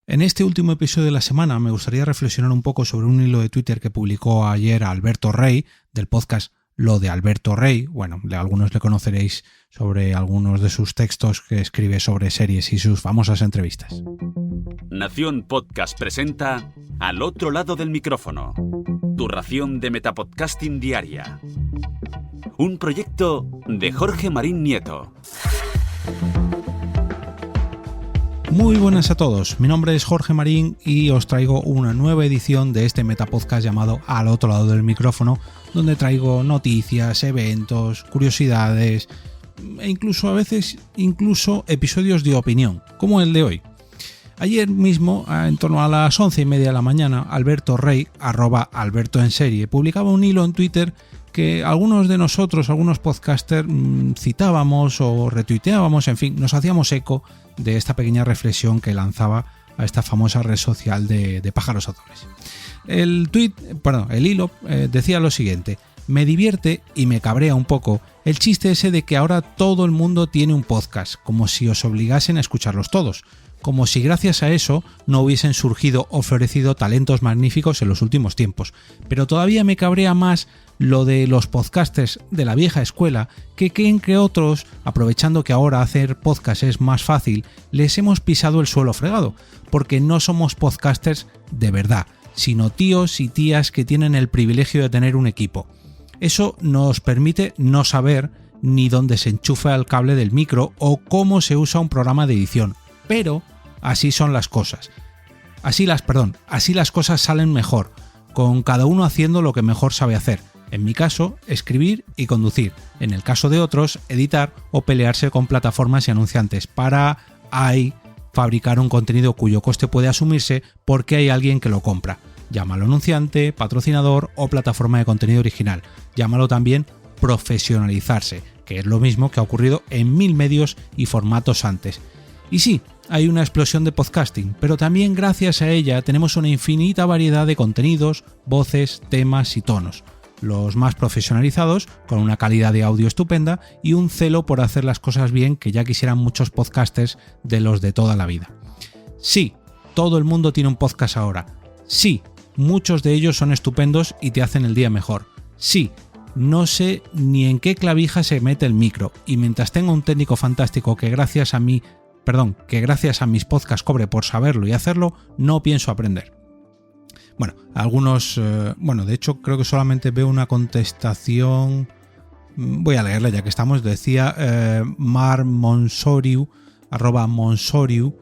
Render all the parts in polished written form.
En este último episodio de la semana me gustaría reflexionar un poco sobre un hilo de Twitter que publicó ayer Alberto Rey del podcast Lo de Alberto Rey. Bueno, algunos le conoceréis sobre algunos de sus textos que escribe sobre series y sus famosas entrevistas. Nación Podcast presenta Al otro lado del micrófono, tu ración de metapodcasting diaria. Un proyecto de Jorge Marín Nieto. Muy buenas a todos, mi nombre es Jorge Marín y os traigo una nueva edición de este metapodcast llamado Al otro lado del micrófono, donde traigo noticias, eventos, curiosidades e incluso a veces episodios de opinión, como el de hoy. Ayer mismo, en torno a las 11:30 de la mañana, Alberto Rey, @AlbertoEnSerie, publicaba un hilo en Twitter que algunos de nosotros, algunos podcasters, citábamos o retuiteábamos, en fin, nos hacíamos eco de esta pequeña reflexión que lanzaba a esta famosa red social de pájaros azules. El hilo decía lo siguiente: me divierte y me cabrea un poco el chiste ese de que ahora todo el mundo tiene un podcast, como si os obligasen a escucharlos todos, como si gracias a eso no hubiesen surgido o florecido talentos magníficos en los últimos tiempos. Pero todavía me cabrea más lo de los podcasters de la vieja escuela que creen que otros, aprovechando que ahora hacer podcast es más fácil, les hemos pisado el suelo fregado, porque no somos podcasters de verdad, sino tíos y tías que tienen el privilegio de tener un equipo. Eso nos permite no saber ni dónde se enchufa el cable del micro o cómo se usa un programa de edición, pero así son las cosas. Así las cosas salen mejor, con cada uno haciendo lo que mejor sabe hacer. En mi caso, escribir y conducir. En el caso de otros, editar o pelearse con plataformas y anunciantes para fabricar un contenido cuyo coste puede asumirse porque hay alguien que lo compra. Llámalo anunciante, patrocinador o plataforma de contenido original. Llámalo también profesionalizarse, que es lo mismo que ha ocurrido en 1000 medios y formatos antes. Y sí, hay una explosión de podcasting, pero también gracias a ella tenemos una infinita variedad de contenidos, voces, temas y tonos. Los más profesionalizados, con una calidad de audio estupenda y un celo por hacer las cosas bien que ya quisieran muchos podcasters de los de toda la vida. Sí, todo el mundo tiene un podcast ahora. Sí, muchos de ellos son estupendos y te hacen el día mejor. Sí, no sé ni en qué clavija se mete el micro, y mientras tenga un técnico fantástico que gracias a mis podcasts cobre por saberlo y hacerlo, no pienso aprender. Bueno, de hecho creo que solamente veo una contestación. Voy a leerla ya que estamos. Decía Mar Monsoriu, @Monsoriu.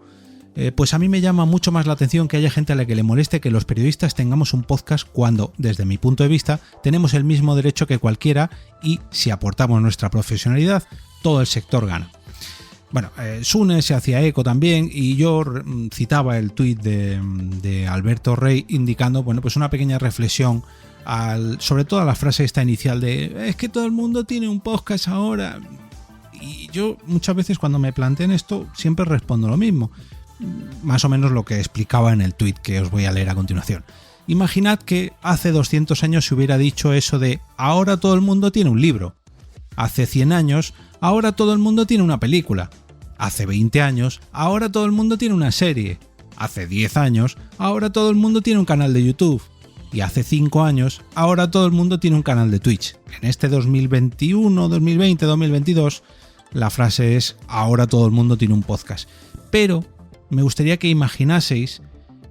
Pues a mí me llama mucho más la atención que haya gente a la que le moleste que los periodistas tengamos un podcast cuando, desde mi punto de vista, tenemos el mismo derecho que cualquiera y, si aportamos nuestra profesionalidad, todo el sector gana. Bueno, Sune se hacía eco también y yo citaba el tuit de Alberto Rey indicando, pues una pequeña reflexión sobre todo a la frase esta inicial de es que todo el mundo tiene un podcast ahora. Y yo muchas veces cuando me plantean esto siempre respondo lo mismo, más o menos lo que explicaba en el tuit que os voy a leer a continuación. Imaginad que hace 200 años se hubiera dicho eso de ahora todo el mundo tiene un libro. Hace 100 años, ahora todo el mundo tiene una película. Hace 20 años, ahora todo el mundo tiene una serie. Hace 10 años, ahora todo el mundo tiene un canal de YouTube. Y hace 5 años, ahora todo el mundo tiene un canal de Twitch. En este 2021, 2020, 2022, la frase es ahora todo el mundo tiene un podcast. Pero me gustaría que imaginaseis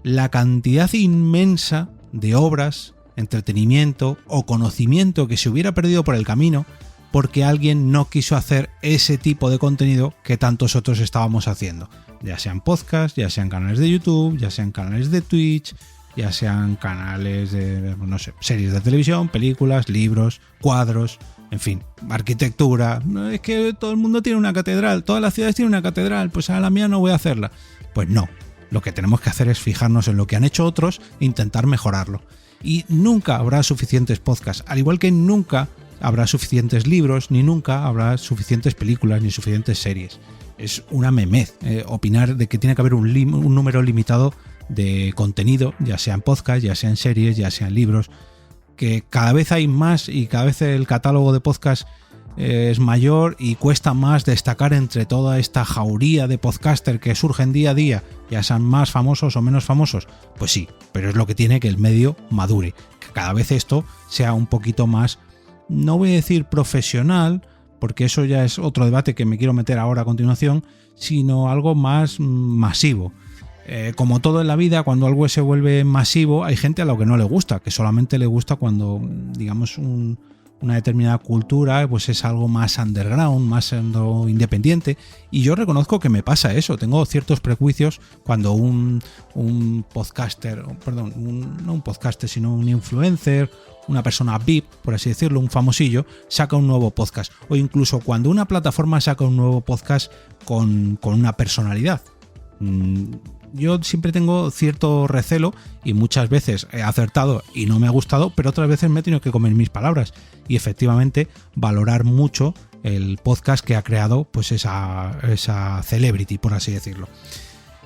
la cantidad inmensa de obras, entretenimiento o conocimiento que se hubiera perdido por el camino porque alguien no quiso hacer ese tipo de contenido que tantos otros estábamos haciendo, ya sean podcasts, ya sean canales de YouTube, ya sean canales de Twitch, ya sean canales de, series de televisión, películas, libros, cuadros, en fin, arquitectura. Es que todo el mundo tiene una catedral, todas las ciudades tienen una catedral, pues a la mía no voy a hacerla. Pues no, lo que tenemos que hacer es fijarnos en lo que han hecho otros e intentar mejorarlo. Y nunca habrá suficientes podcasts, al igual que nunca habrá suficientes libros, ni nunca habrá suficientes películas, ni suficientes series. Es una memez opinar de que tiene que haber un número limitado de contenido, ya sean podcasts, ya sean series, ya sean libros, que cada vez hay más y cada vez el catálogo de podcasts es mayor y cuesta más destacar entre toda esta jauría de podcaster que surgen día a día, ya sean más famosos o menos famosos. Pues sí, pero es lo que tiene que el medio madure, que cada vez esto sea un poquito más, no voy a decir profesional, porque eso ya es otro debate que me quiero meter ahora a continuación, sino algo más masivo. Como todo en la vida, cuando algo se vuelve masivo, hay gente a lo que no le gusta, que solamente le gusta cuando, digamos, una determinada cultura pues es algo más underground, más independiente, y yo reconozco que me pasa eso. Tengo ciertos prejuicios cuando un podcaster, perdón, no un podcaster, sino un influencer, una persona VIP, por así decirlo, un famosillo, saca un nuevo podcast, o incluso cuando una plataforma saca un nuevo podcast con una personalidad. Yo siempre tengo cierto recelo y muchas veces he acertado y no me ha gustado, pero otras veces me he tenido que comer mis palabras y efectivamente valorar mucho el podcast que ha creado pues esa celebrity, por así decirlo.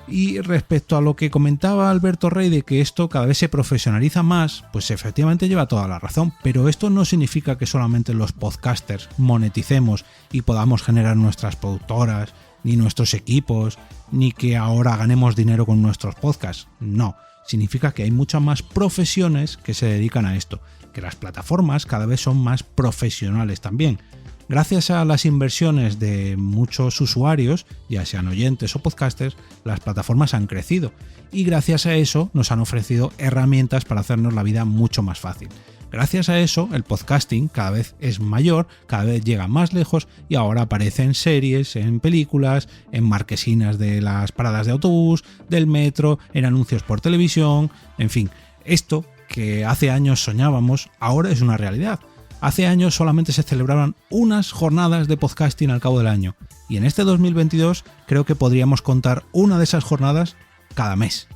Y respecto a lo que comentaba Alberto Rey de que esto cada vez se profesionaliza más, pues efectivamente lleva toda la razón, pero esto no significa que solamente los podcasters moneticemos y podamos generar nuestras productoras, ni nuestros equipos, ni que ahora ganemos dinero con nuestros podcasts. No, significa que hay muchas más profesiones que se dedican a esto, que las plataformas cada vez son más profesionales también. Gracias a las inversiones de muchos usuarios, ya sean oyentes o podcasters, las plataformas han crecido y gracias a eso nos han ofrecido herramientas para hacernos la vida mucho más fácil. Gracias a eso, el podcasting cada vez es mayor, cada vez llega más lejos y ahora aparece en series, en películas, en marquesinas de las paradas de autobús, del metro, en anuncios por televisión, en fin. Esto que hace años soñábamos, ahora es una realidad. Hace años solamente se celebraban unas jornadas de podcasting al cabo del año y en este 2022 creo que podríamos contar una de esas jornadas cada mes.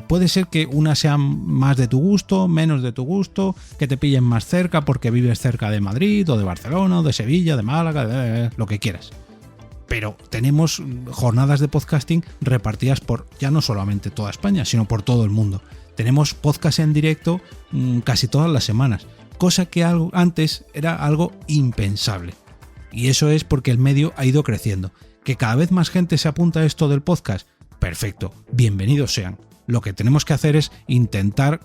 Puede ser que una sea más de tu gusto, menos de tu gusto, que te pillen más cerca porque vives cerca de Madrid o de Barcelona o de Sevilla, de Málaga, lo que quieras. Pero tenemos jornadas de podcasting repartidas por ya no solamente toda España, sino por todo el mundo. Tenemos podcast en directo casi todas las semanas, cosa que antes era algo impensable. Y eso es porque el medio ha ido creciendo. Que cada vez más gente se apunta a esto del podcast, perfecto, bienvenidos sean. Lo que tenemos que hacer es intentar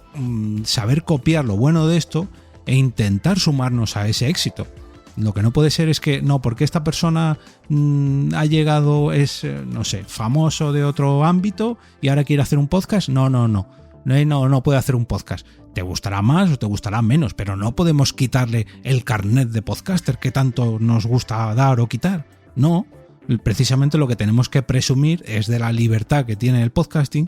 saber copiar lo bueno de esto e intentar sumarnos a ese éxito. Lo que no puede ser es que, no, porque esta persona ha llegado, es, no sé, famoso de otro ámbito y ahora quiere hacer un podcast. No puede hacer un podcast. Te gustará más o te gustará menos, pero no podemos quitarle el carnet de podcaster que tanto nos gusta dar o quitar. No, precisamente lo que tenemos que presumir es de la libertad que tiene el podcasting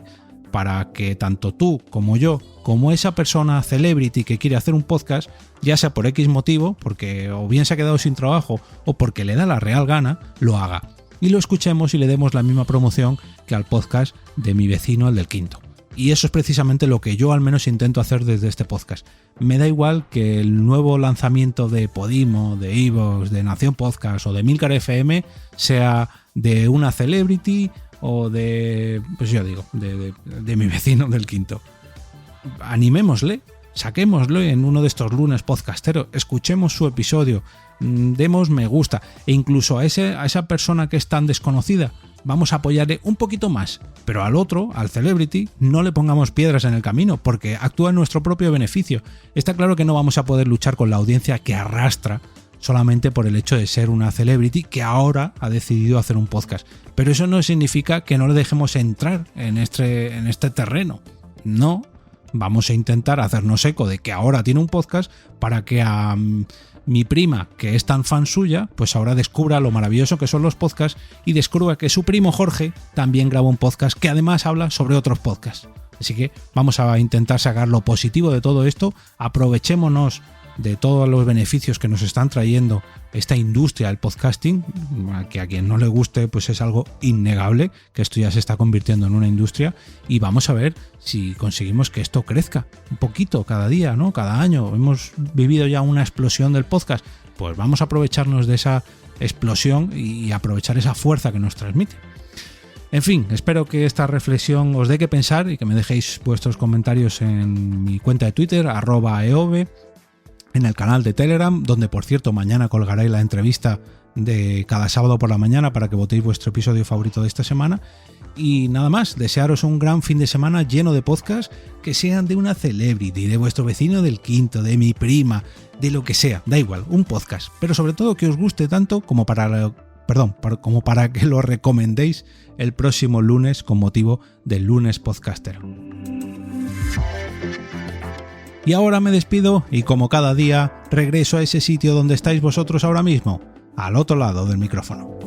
para que tanto tú como yo, como esa persona celebrity que quiere hacer un podcast, ya sea por X motivo, porque o bien se ha quedado sin trabajo o porque le da la real gana, lo haga. Y lo escuchemos y le demos la misma promoción que al podcast de mi vecino, el del quinto. Y eso es precisamente lo que yo al menos intento hacer desde este podcast. Me da igual que el nuevo lanzamiento de Podimo, de Ivox, de Nación Podcast o de Milcar FM sea de una celebrity o de, pues yo digo, de mi vecino del quinto. Animémosle, saquémoslo en uno de estos lunes podcasteros, escuchemos su episodio, demos me gusta e incluso a esa persona que es tan desconocida, vamos a apoyarle un poquito más, pero al otro, al celebrity, no le pongamos piedras en el camino porque actúa en nuestro propio beneficio. Está claro que no vamos a poder luchar con la audiencia que arrastra solamente por el hecho de ser una celebrity que ahora ha decidido hacer un podcast. Pero eso no significa que no le dejemos entrar en este terreno. No, vamos a intentar hacernos eco de que ahora tiene un podcast para que a mi prima, que es tan fan suya, pues ahora descubra lo maravilloso que son los podcasts y descubra que su primo Jorge también graba un podcast que además habla sobre otros podcasts. Así que vamos a intentar sacar lo positivo de todo esto, aprovechémonos de todos los beneficios que nos están trayendo esta industria del podcasting, que a quien no le guste pues es algo innegable, que esto ya se está convirtiendo en una industria, y vamos a ver si conseguimos que esto crezca un poquito cada día, ¿no? Cada año. Hemos vivido ya una explosión del podcast, pues vamos a aprovecharnos de esa explosión y aprovechar esa fuerza que nos transmite. En fin, espero que esta reflexión os dé que pensar y que me dejéis vuestros comentarios en mi cuenta de Twitter, @eove. en el canal de Telegram, donde por cierto mañana colgaré la entrevista de cada sábado por la mañana para que votéis vuestro episodio favorito de esta semana. Y nada más, desearos un gran fin de semana lleno de podcasts que sean de una celebrity, de vuestro vecino del quinto, de mi prima, de lo que sea, da igual, un podcast, pero sobre todo que os guste tanto como para que lo recomendéis el próximo lunes con motivo del lunes podcastero. Y ahora me despido y como cada día regreso a ese sitio donde estáis vosotros ahora mismo, al otro lado del micrófono.